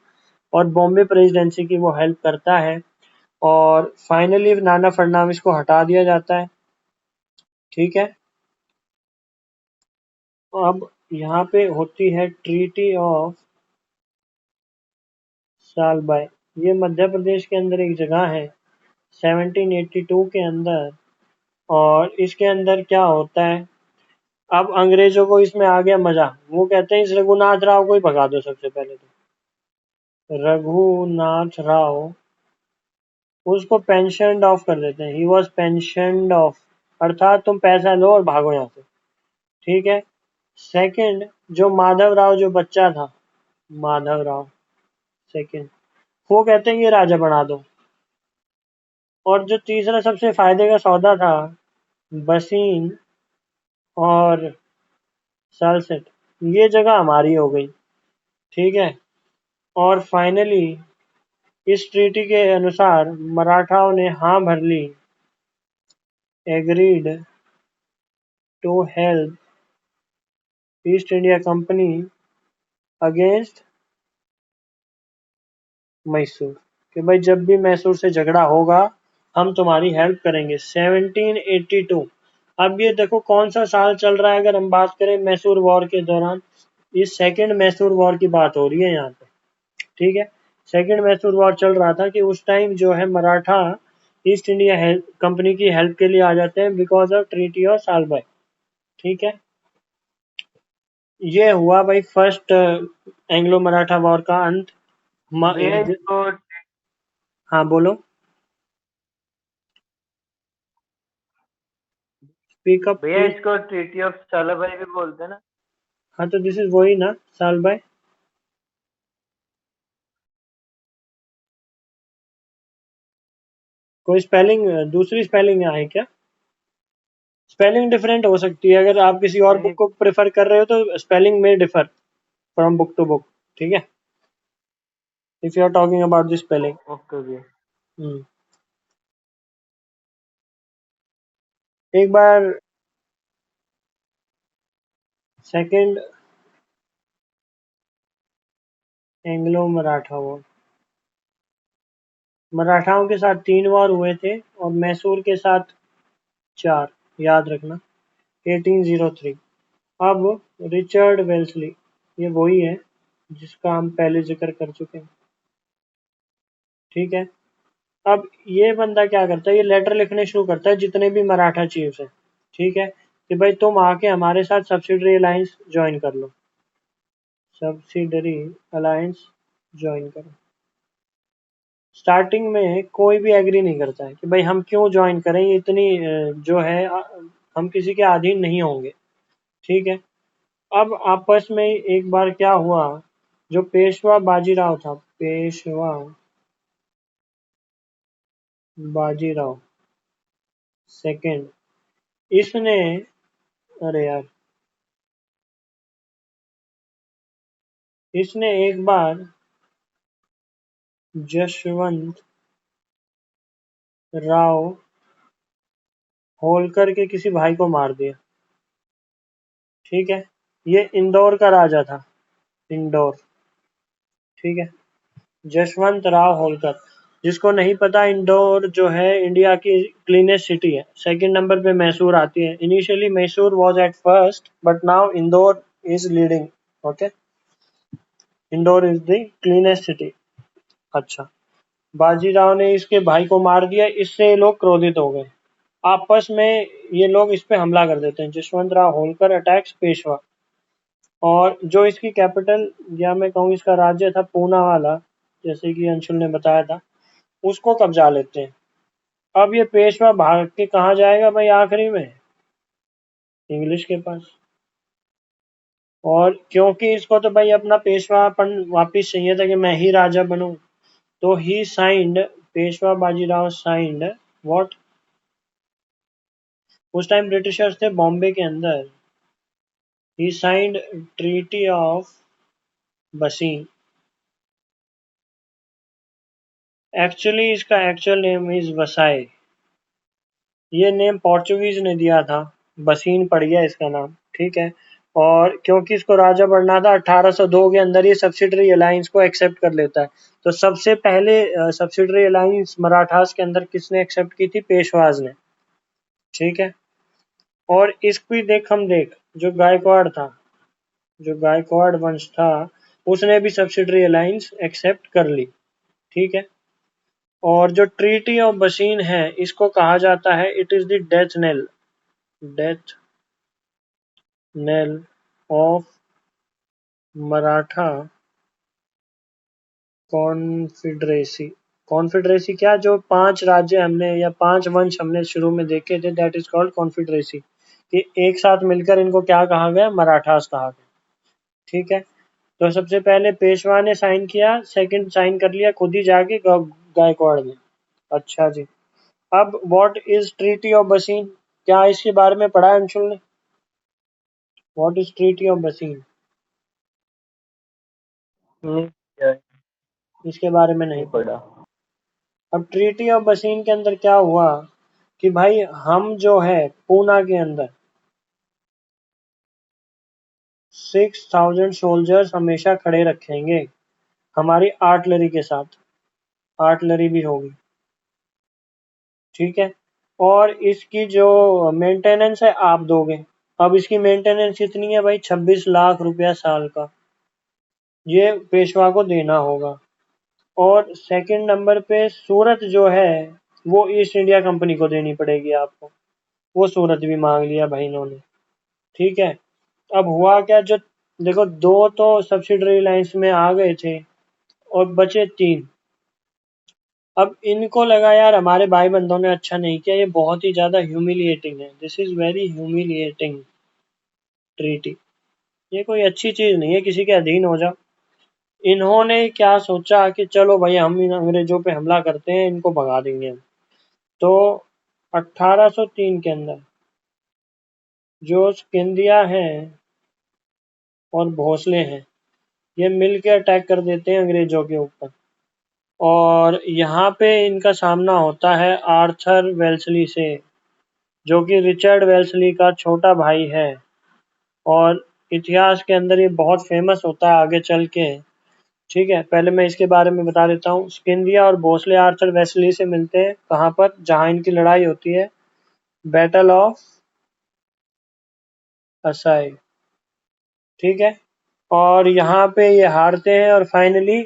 और बॉम्बे प्रेसिडेंसी की वो हेल्प करता है और फाइनली नाना फडणवीस को हटा दिया जाता है। ठीक है, अब यहाँ पे होती है ट्रीटी ऑफ सालबाई। ये मध्य प्रदेश के अंदर एक जगह है 1782 के अंदर। और इसके अंदर क्या होता है, अब अंग्रेजों को इसमें आ गया मजा, वो कहते हैं इस रघुनाथ राव को ही भगा दो सबसे पहले तो। रघुनाथ राव, उसको पेंशन ऑफ कर देते हैं, ही वॉज पेंशन ऑफ, अर्थात तुम पैसा लो और भागो यहाँ से। ठीक है, सेकंड जो माधव राव जो बच्चा था, माधव राव सेकंड, वो कहते हैं ये राजा बना दो। और जो तीसरा सबसे फायदे का सौदा था, बसीन और सालसेट, ये जगह हमारी हो गई। ठीक है, और फाइनली इस ट्रीटी के अनुसार मराठाओं ने हाँ भर ली, agreed to help East India Company against Mysore, कि भाई जब भी मैसूर से झगड़ा होगा हम तुम्हारी हेल्प करेंगे। 1782। अब ये देखो कौन सा साल चल रहा है, अगर हम बात करें मैसूर वॉर के दौरान, ये सेकेंड मैसूर वॉर की बात हो रही है यहाँ पे। ठीक है, सेकेंड मैसूर वॉर चल रहा था कि उस टाइम जो है मराठा ईस्ट इंडिया कंपनी की हेल्प के लिए आ जाते हैं because of treaty of Salbai. ठीक है, ये हुआ भाई फर्स्ट एंग्लो मराठा वॉर का अंत। भैया इसको हाँ बोलो, स्पीकअप भैया प्लीज। इसको ट्रीटी ऑफ सालाबाई भी बोलते हैं ना? हाँ तो दिस इज वही ना, सालबाई। कोई स्पेलिंग, दूसरी स्पेलिंग है क्या? स्पेलिंग डिफरेंट हो सकती है, अगर आप किसी और नहीं बुक नहीं। को प्रेफर कर रहे हो तो स्पेलिंग में differ from book to book. ठीक है, if you are talking about the spelling. Okay भैया। एक बार सेकंड एंग्लो मराठा वॉर, मराठाओं के साथ 3 वॉर हुए थे और मैसूर के साथ 4। याद रखना 1803। अब रिचर्ड वेल्सली, ये वही है जिसका हम पहले जिक्र कर चुके हैं, ठीक है। अब ये बंदा क्या करता है, ये लेटर लिखने शुरू करता है जितने भी मराठा चीफ्स हैं, ठीक है, कि भाई तुम आके हमारे साथ सब्सिडरी अलायंस ज्वाइन कर लो, सब्सिडरी अलायंस ज्वाइन करो। स्टार्टिंग में कोई भी एग्री नहीं करता है कि भाई हम क्यों ज्वाइन करें, ये इतनी जो है हम किसी के अधीन नहीं होंगे, ठीक है। अब आपस में एक बार क्या हुआ, जो पेशवा बाजीराव था, पेशवा बाजीराव सेकंड, इसने, अरे यार, इसने एक बार जशवंत राव होलकर के किसी भाई को मार दिया, ठीक है। ये इंदौर का राजा था, इंदौर, ठीक है, जशवंत राव होलकर। जिसको नहीं पता, इंदौर जो है इंडिया की क्लीनेस्ट सिटी है, सेकंड नंबर पे मैसूर आती है। Initially Mysore was at first but now Indore is leading, okay. Indore is the cleanest city. अच्छा, बाजीराव ने इसके भाई को मार दिया, इससे ये लोग क्रोधित हो गए, आपस में ये लोग इस पे हमला कर देते हैं। जशवंत राव होलकर अटैक्स पेशवा, और जो इसकी कैपिटल, या मैं कहूँ इसका राज्य था पूना वाला, जैसे कि अंशुल ने बताया था, उसको कब्जा लेते हैं। अब ये पेशवा भाग के कहाँ जाएगा भाई आखिरी में, इंग्लिश के पास। और क्योंकि इसको तो भाई अपना पेशवापन वापिस चाहिए था कि मैं ही राजा बनूं, तो he signed, Peshwa Bajirao signed what, उस टाइम ब्रिटिशर्स थे बॉम्बे के अंदर, ही साइंड ट्रीटी ऑफ बसीन। एक्चुअली इसका एक्चुअल नेम इज वसाई, ये नेम पोर्चुगीज ने दिया था, बसीन पड़ गया इसका नाम, ठीक है। और क्योंकि इसको राजा बनना था, 1802 के अंदर ये सब्सिडरी अलायंस को एक्सेप्ट कर लेता है। तो सबसे पहले सब्सिडरी अलायंस मराठास के अंदर किसने एक्सेप्ट की थी, पेशवाज ने, ठीक है। और इसकी देख, हम देख, जो गायकवाड़ था, जो गायकवाड़ वंश था, उसने भी सब्सिडरी अलायंस एक्सेप्ट कर ली, ठीक है। और जो ट्रीटी ऑफ बसीन है, इसको कहा जाता है, it is the death nail, death nail of Maratha confederacy. Confederacy क्या, जो 5 राज्य हमने या 5 वंश हमने शुरू में देखे थे, दैट इज कॉल्ड कॉन्फिडरेसी, कि एक साथ मिलकर इनको क्या कहा गया, मराठास कहा गया, ठीक है। तो सबसे पहले पेशवा ने साइन किया, सेकंड साइन कर लिया खुद ही जाके गायकवाड़ ने। अच्छा जी, अब व्हाट इज ट्रीटी ऑफ बसीन, क्या इसके बारे में पढ़ा है अंशुल ने, व्हाट इज ट्रीटी ऑफ बसीन, नहीं क्या है, इसके बारे में नहीं नहीं पढ़ा। पढ़ा। अब ट्रीटी ऑफ बसीन के अंदर क्या हुआ कि भाई हम जो है पूना के अंदर 6000 सोल्जर्स हमेशा खड़े रखेंगे, हमारी आर्टिलरी के साथ, आर्टिलरी भी होगी, ठीक है। और इसकी जो मेंटेनेंस है आप दोगे। अब इसकी मेंटेनेंस कितनी है भाई, 26 लाख रुपया साल का, ये पेशवा को देना होगा। और सेकंड नंबर पे सूरत जो है, वो ईस्ट इंडिया कंपनी को देनी पड़ेगी आपको, वो सूरत भी मांग लिया भाई इन्होंने, ठीक है। अब हुआ क्या, जो देखो, 2 तो सब्सिडरी लाइंस में आ गए थे और बचे 3। अब इनको लगा यार हमारे भाई बंधुओं ने अच्छा नहीं किया, ये बहुत ही ज्यादा ह्यूमिलिएटिंग है, this is very humiliating treaty, ये कोई अच्छी चीज नहीं है, किसी के अधीन हो जाओ। इन्होंने क्या सोचा कि चलो भाई हम इन अंग्रेजों पे हमला करते हैं, इनको भगा देंगे हम। तो 1803 के अंदर जो सिंधिया हैं और भोसले हैं, ये मिल के अटैक कर देते हैं अंग्रेजों के ऊपर। और यहाँ पे इनका सामना होता है आर्थर वेल्सली से, जो कि रिचर्ड वेल्सली का छोटा भाई है। और इतिहास के अंदर ये बहुत फेमस होता है आगे चल के, ठीक है। पहले मैं इसके बारे में बता देता हूँ। स्किंदिया और भोसले आर्थर वेल्सली से मिलते हैं कहाँ पर, जहाँ इनकी लड़ाई होती है, बैटल ऑफ असाई, ठीक है। और यहाँ पे ये हारते हैं और फाइनली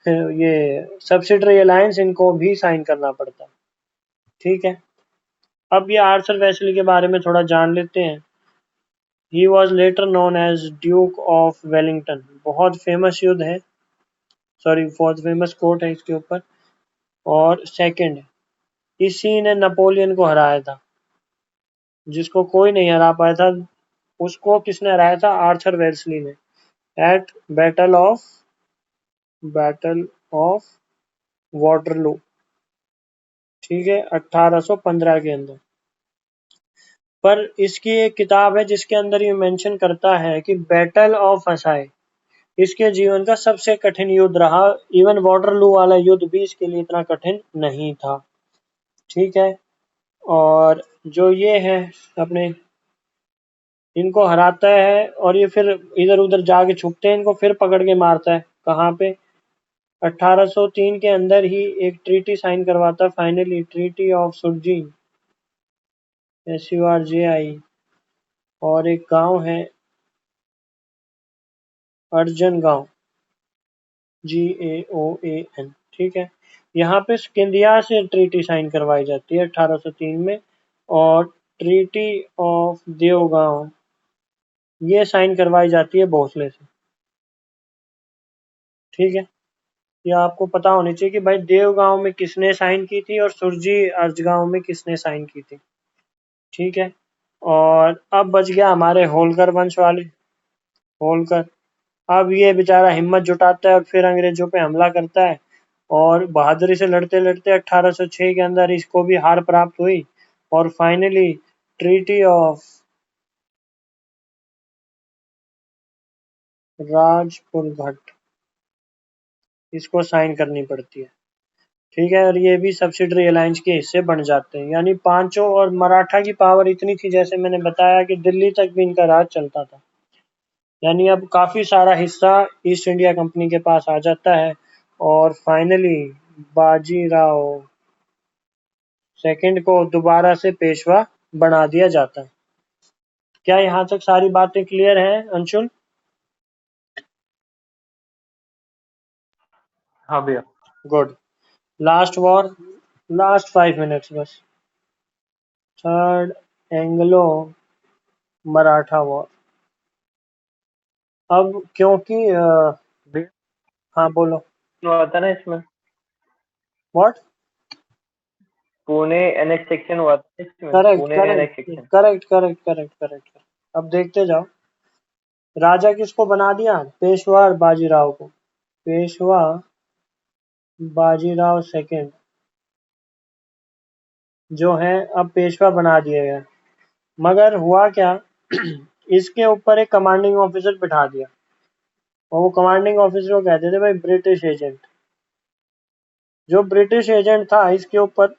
ये सब्सिडरी अलायंस इनको भी साइन करना पड़ता है, ठीक है। अब ये आर्थर वेस्ली के बारे में थोड़ा जान लेते हैं। He was later known as Duke of Wellington, बहुत फेमस युद्ध है, सॉरी बहुत फेमस कोट है इसके ऊपर। और सेकंड, इसी ने नेपोलियन को हराया था, जिसको कोई नहीं हरा पाया था, उसको किसने हराया था? आर्थर वेल्सली ने, एट बैटल ऑफ वाटरलू, ठीक है, 1815 के अंदर। पर इसकी एक किताब है जिसके अंदर ये मेंशन करता है कि बैटल ऑफ असाई इसके जीवन का सबसे कठिन युद्ध रहा। इवन वाटरलू वाला युद्ध भी इसके लिए इतना कठिन नहीं था, ठीक है। और जो ये है अपने, इनको हराता है और ये फिर इधर उधर जाके छुपते हैं, इनको फिर पकड़ के मारता है। कहाँ पे? 1803 के अंदर ही एक ट्रीटी साइन करवाता, finally treaty of Surji, SURJI। और एक गांव है अर्जन गांव, GAOAN, ठीक है। यहाँ पे स्किंदिया से ट्रीटी साइन करवाई जाती है 1803 में। और ट्रीटी ऑफ देवगांव ये साइन करवाई जाती है भोसले से, ठीक है। ये आपको पता होनी चाहिए कि भाई देवगांव में किसने साइन की थी और सुरजी अर्जगांव में किसने साइन की थी, ठीक है। और अब बच गया हमारे होलकर वंश वाले, होलकर। अब ये बेचारा हिम्मत जुटाता है और फिर अंग्रेजों पे हमला करता है, और बहादुरी से लड़ते लड़ते 1806 के अंदर इसको भी हार प्राप्त हुई। और फाइनली ट्रीटी ऑफ राजपुर घाट इसको साइन करनी पड़ती है, ठीक है। और ये भी सब्सिडरी अलायंस के हिस्से बन जाते हैं, यानी पांचों। और मराठा की पावर इतनी थी, जैसे मैंने बताया, कि दिल्ली तक भी इनका राज चलता था। यानी अब काफी सारा हिस्सा ईस्ट इंडिया कंपनी के पास आ जाता है। और फाइनली बाजीराव सेकंड को दोबारा से पेशवा बना दिया जाता है। क्या यहाँ तक सारी बातें क्लियर हैं अंशुल? हाँ भैया। Good. Last war, last 5 minutes बस। Third Anglo Maratha war. अब क्योंकि भैया हाँ बोलो। हुआ था ना इसमें, व्हाट? पुणे एनेक्सेक्शन हुआ था इसमें, correct Pune correct annexation. Correct correct correct correct. अब देखते जाओ, राजा किसको बना दिया? पेशवा बाजीराव को। पेशवा बाजीराव सेकंड जो है अब पेशवा बना दिया गया। मगर हुआ क्या, इसके ऊपर एक कमांडिंग ऑफिसर बिठा दिया, और वो कमांडिंग ऑफिसर को कहते थे भाई ब्रिटिश एजेंट। जो ब्रिटिश एजेंट था इसके ऊपर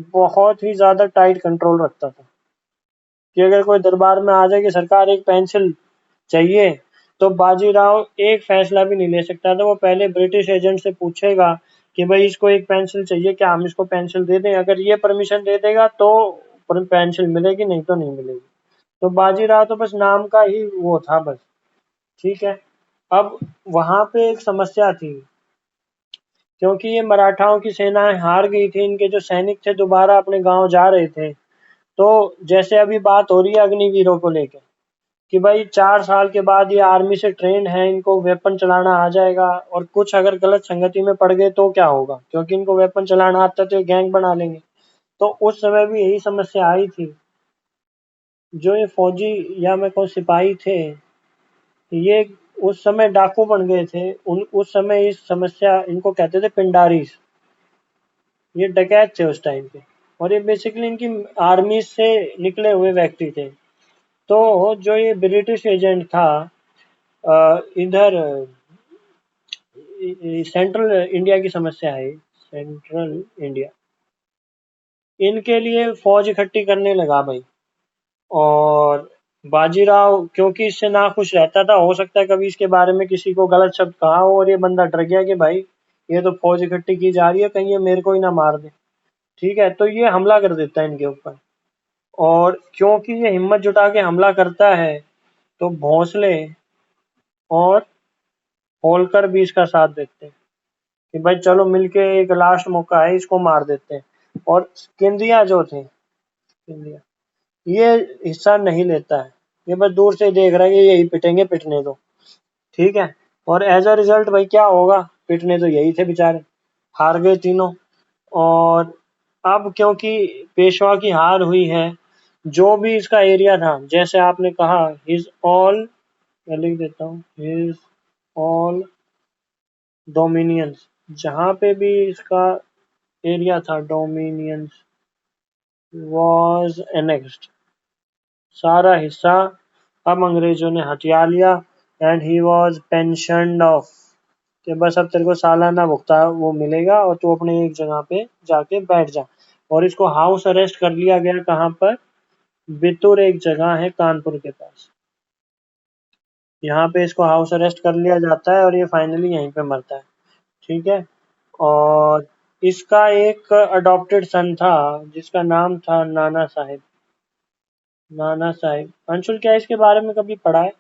बहुत ही ज्यादा टाइट कंट्रोल रखता था, कि अगर कोई दरबार में आ जाए कि सरकार एक पेंसिल चाहिए, तो बाजीराव एक फैसला भी नहीं ले सकता था। वो पहले ब्रिटिश एजेंट से पूछेगा कि भाई इसको एक पेंसिल चाहिए, क्या हम इसको पेंसिल दे दें? अगर ये परमिशन दे देगा तो पेंसिल मिलेगी, नहीं तो नहीं मिलेगी। तो बाजीराव तो बस नाम का ही वो था बस, ठीक है। अब वहां पे एक समस्या थी, क्योंकि ये मराठाओं की सेनाएं हार गई थी, इनके जो सैनिक थे दोबारा अपने गांव जा रहे थे। तो जैसे अभी बात हो रही है अग्निवीरों को लेकर, कि भाई 4 साल के बाद ये आर्मी से ट्रेन है, इनको वेपन चलाना आ जाएगा, और कुछ अगर गलत संगति में पड़ गए तो क्या होगा? क्योंकि इनको वेपन चलाना आता तो ये गैंग बना लेंगे। तो उस समय भी यही समस्या आई थी। जो ये फौजी या मैं कहूँ सिपाही थे, ये उस समय डाकू बन गए थे। उस समय इस समस्या, इनको कहते थे पिंडारीज। ये डकैत थे उस टाइम पे, और ये बेसिकली इनकी आर्मी से निकले हुए व्यक्ति थे। तो जो ये ब्रिटिश एजेंट था इधर सेंट्रल इंडिया की समस्या है, सेंट्रल इंडिया, इनके लिए फौज इकट्ठी करने लगा भाई। और बाजीराव क्योंकि इससे नाखुश रहता था, हो सकता है कभी इसके बारे में किसी को गलत शब्द कहा हो, और ये बंदा डर गया कि भाई ये तो फौज इकट्ठी की जा रही है, कहीं ये मेरे को ही ना मार दे, ठीक है। तो ये हमला कर देता है इनके ऊपर। और क्योंकि ये हिम्मत जुटा के हमला करता है, तो भोंसले और होलकर भी इसका साथ देते हैं कि भाई चलो मिलके एक लास्ट मौका है, इसको मार देते हैं। और सिंधिया जो थे, सिंधिया ये हिस्सा नहीं लेता है, ये बस दूर से देख रहा है कि यही पिटेंगे, पिटने दो, ठीक है। और एज अ रिजल्ट भाई क्या होगा, पिटने तो यही थे बेचारे, हार गए तीनों। और अब क्योंकि पेशवा की हार हुई है, जो भी इसका एरिया था, जैसे आपने कहा हिज ऑल, मैं लिख देता हूँ, हिज ऑल डोमिनियंस, जहाँ पे भी इसका एरिया था, डोमिनियंस वाज एनेक्स्ड, सारा हिस्सा अब अंग्रेजों ने हथिया लिया। एंड ही वाज पेंशनड ऑफ, कि बस अब तेरे को सालाना भुगता वो मिलेगा और तू अपने एक जगह पे जाके बैठ जा। और इसको हाउस अरेस्ट कर लिया गया, कहाँ पर, बितुर एक जगह है कानपुर के पास, यहाँ पे इसको हाउस अरेस्ट कर लिया जाता है और ये फाइनली यहीं पे मरता है, ठीक है। और इसका एक अडॉप्टेड सन था जिसका नाम था नाना साहिब। नाना साहिब, अंशुल क्या इसके बारे में कभी पढ़ा है?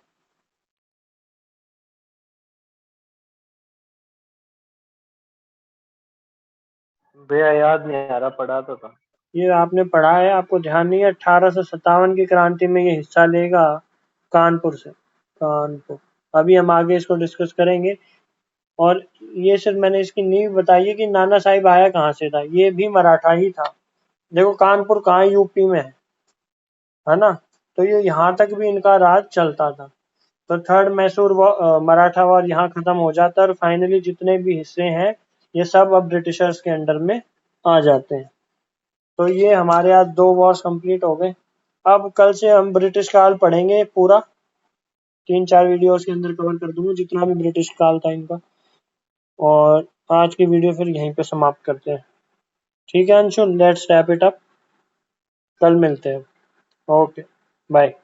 भैया याद नहीं आ रहा, पढ़ा तो था। ये आपने पढ़ा है, आपको ध्यान नहीं है? 1857 की क्रांति में ये हिस्सा लेगा कानपुर से, कानपुर। अभी हम आगे इसको डिस्कस करेंगे। और ये सिर्फ मैंने इसकी नींव बताई है कि नाना साहिब आया कहाँ से था, ये भी मराठा ही था। देखो कानपुर कहाँ यूपी में है ना, तो ये यहाँ तक भी इनका राज चलता था। तो थर्ड मैसूर मराठा वॉर यहाँ खत्म हो जाता है और फाइनली जितने भी हिस्से हैं ये सब अब ब्रिटिशर्स के अंडर में आ जाते हैं। तो ये हमारे आज 2 वॉर्स कंप्लीट हो गए। अब कल से हम ब्रिटिश काल पढ़ेंगे पूरा, 3-4 वीडियोस के अंदर कवर कर दूंगा जितना भी ब्रिटिश काल था इनका। और आज की वीडियो फिर यहीं पे समाप्त करते हैं, ठीक है Anshul, let's wrap it up, कल मिलते हैं, ओके बाय।